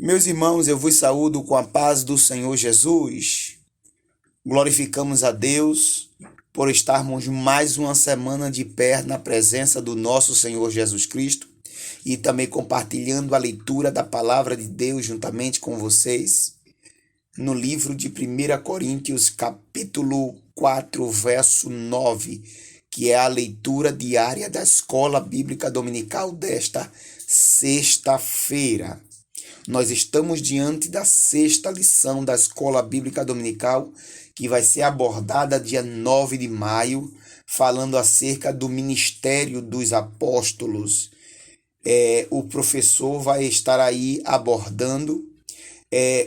Meus irmãos, eu vos saúdo com a paz do Senhor Jesus. Glorificamos a Deus por estarmos mais uma semana de pé na presença do nosso Senhor Jesus Cristo e também compartilhando a leitura da palavra de Deus juntamente com vocês no livro de 1 Coríntios, capítulo 4, verso 9, que é a leitura diária da Escola Bíblica Dominical desta sexta-feira. Nós estamos diante da sexta lição da Escola Bíblica Dominical, que vai ser abordada dia 9 de maio, falando acerca do ministério dos apóstolos. O professor vai estar aí abordando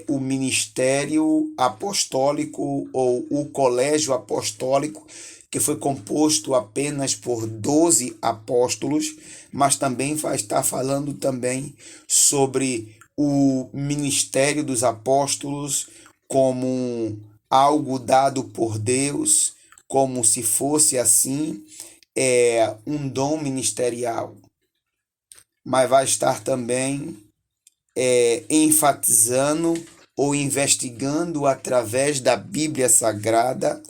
o ministério apostólico ou o colégio apostólico, que foi composto apenas por 12 apóstolos, mas também vai estar falando também sobre o ministério dos apóstolos como algo dado por Deus, como se fosse assim um dom ministerial. Mas vai estar também enfatizando ou investigando através da Bíblia Sagrada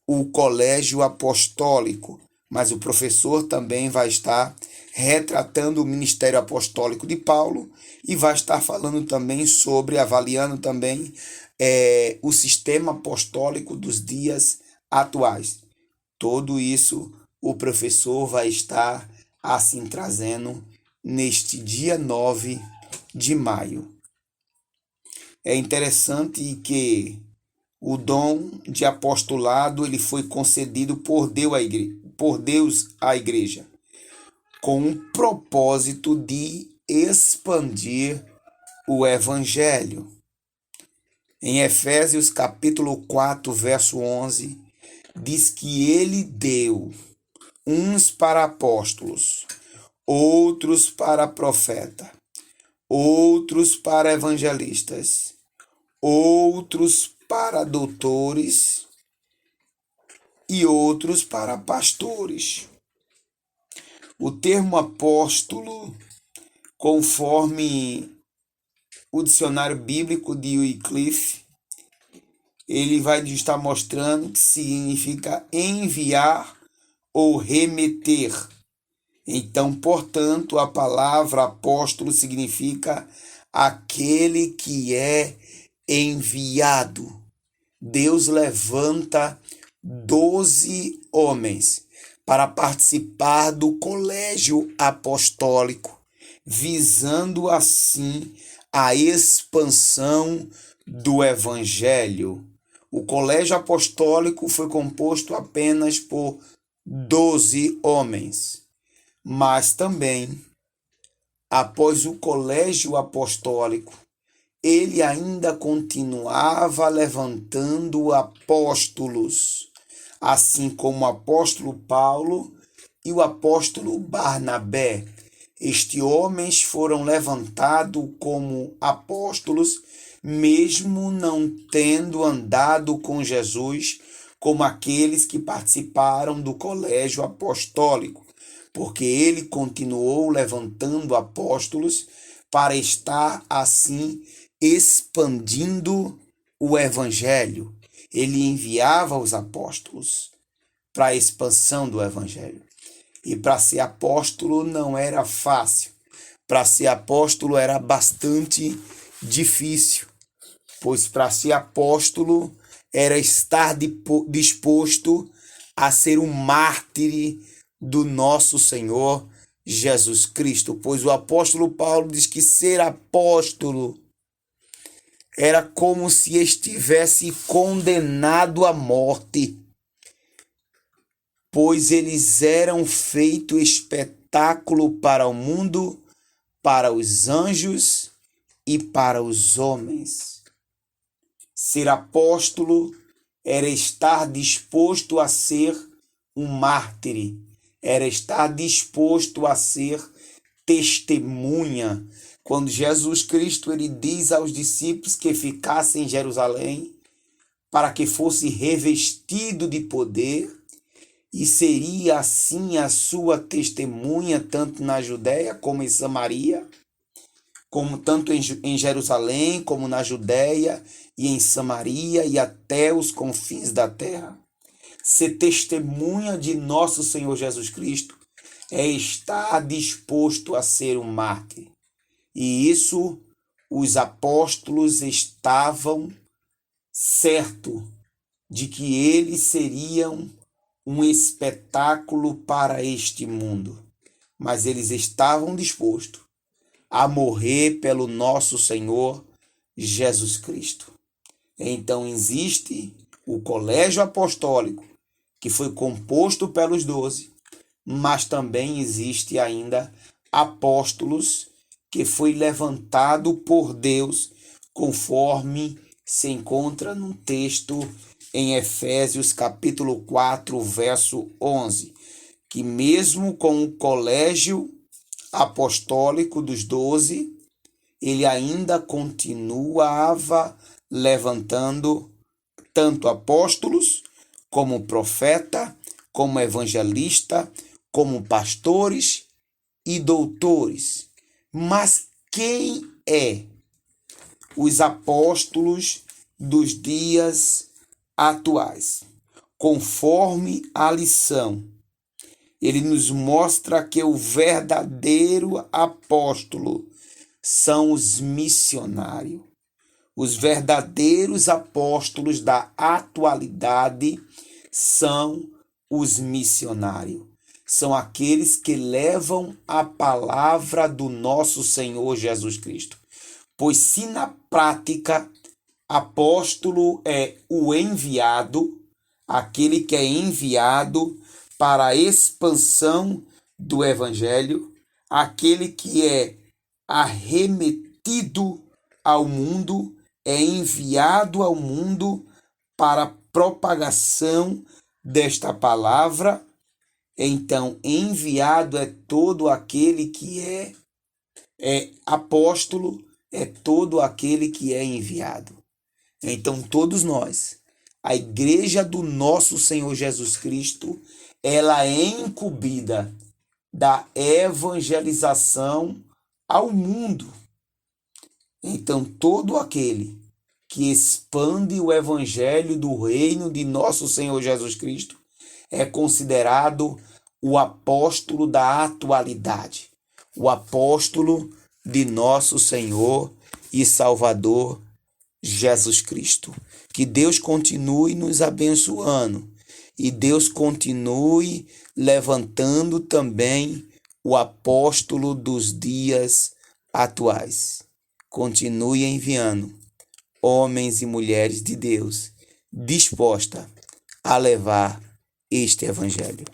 o colégio apostólico, mas o professor também vai estar retratando o ministério apostólico de Paulo e vai estar falando também sobre, avaliando também o sistema apostólico dos dias atuais. Tudo isso o professor vai estar assim trazendo neste dia 9 de maio. É interessante que o dom de apostolado ele foi concedido por Deus à igreja, com um propósito de expandir o evangelho. Em Efésios capítulo 4, verso 11, diz que ele deu uns para apóstolos, outros para profeta, outros para evangelistas, outros para doutores e outros para pastores. O termo apóstolo, conforme o dicionário bíblico de Wycliffe, ele vai estar mostrando que significa enviar ou remeter. Então, portanto, a palavra apóstolo significa aquele que é enviado. Deus levanta 12 homens para participar do colégio apostólico, visando assim a expansão do evangelho. O colégio apostólico foi composto apenas por 12 homens, mas também, após o colégio apostólico, ele ainda continuava levantando apóstolos, assim como o apóstolo Paulo e o apóstolo Barnabé. Estes homens foram levantados como apóstolos, mesmo não tendo andado com Jesus como aqueles que participaram do colégio apostólico, porque ele continuou levantando apóstolos para estar assim expandindo o evangelho. Ele enviava os apóstolos para a expansão do evangelho. E para ser apóstolo não era fácil. Para ser apóstolo era bastante difícil, pois para ser apóstolo era estar disposto a ser um mártir do nosso Senhor Jesus Cristo, pois o apóstolo Paulo diz que ser apóstolo era como se estivesse condenado à morte, pois eles eram feito espetáculo para o mundo, para os anjos e para os homens. Ser apóstolo era estar disposto a ser um mártir, era estar disposto a ser testemunha. Quando Jesus Cristo ele diz aos discípulos que ficassem em Jerusalém para que fosse revestido de poder, e seria assim a sua testemunha tanto na Judéia como em Samaria, como tanto em Jerusalém, como na Judéia e em Samaria e até os confins da terra. Ser testemunha de nosso Senhor Jesus Cristo é estar disposto a ser um mártir. E isso os apóstolos estavam certos de que eles seriam um espetáculo para este mundo. Mas eles estavam dispostos a morrer pelo nosso Senhor Jesus Cristo. Então existe o colégio apostólico, que foi composto pelos 12, mas também existe ainda apóstolos que foi levantado por Deus, conforme se encontra no texto em Efésios capítulo 4, verso 11, que mesmo com o colégio apostólico dos 12, ele ainda continuava levantando tanto apóstolos, como profeta, como evangelista, como pastores e doutores. Mas quem é os apóstolos dos dias atuais? Conforme a lição, ele nos mostra que o verdadeiro apóstolo são os missionários. Os verdadeiros apóstolos da atualidade são os missionários. São aqueles que levam a palavra do nosso Senhor Jesus Cristo. Pois se na prática apóstolo é o enviado, aquele que é enviado para a expansão do evangelho, aquele que é arremetido ao mundo, é enviado ao mundo para a propagação desta palavra. Então, enviado é todo aquele que é apóstolo, é todo aquele que é enviado. Então, todos nós, a igreja do nosso Senhor Jesus Cristo, ela é incumbida da evangelização ao mundo. Então, todo aquele que expande o evangelho do reino de nosso Senhor Jesus Cristo é considerado o apóstolo da atualidade, o apóstolo de nosso Senhor e Salvador Jesus Cristo. Que Deus continue nos abençoando e Deus continue levantando também o apóstolo dos dias atuais. Continue enviando homens e mulheres de Deus disposta a levar este evangelho.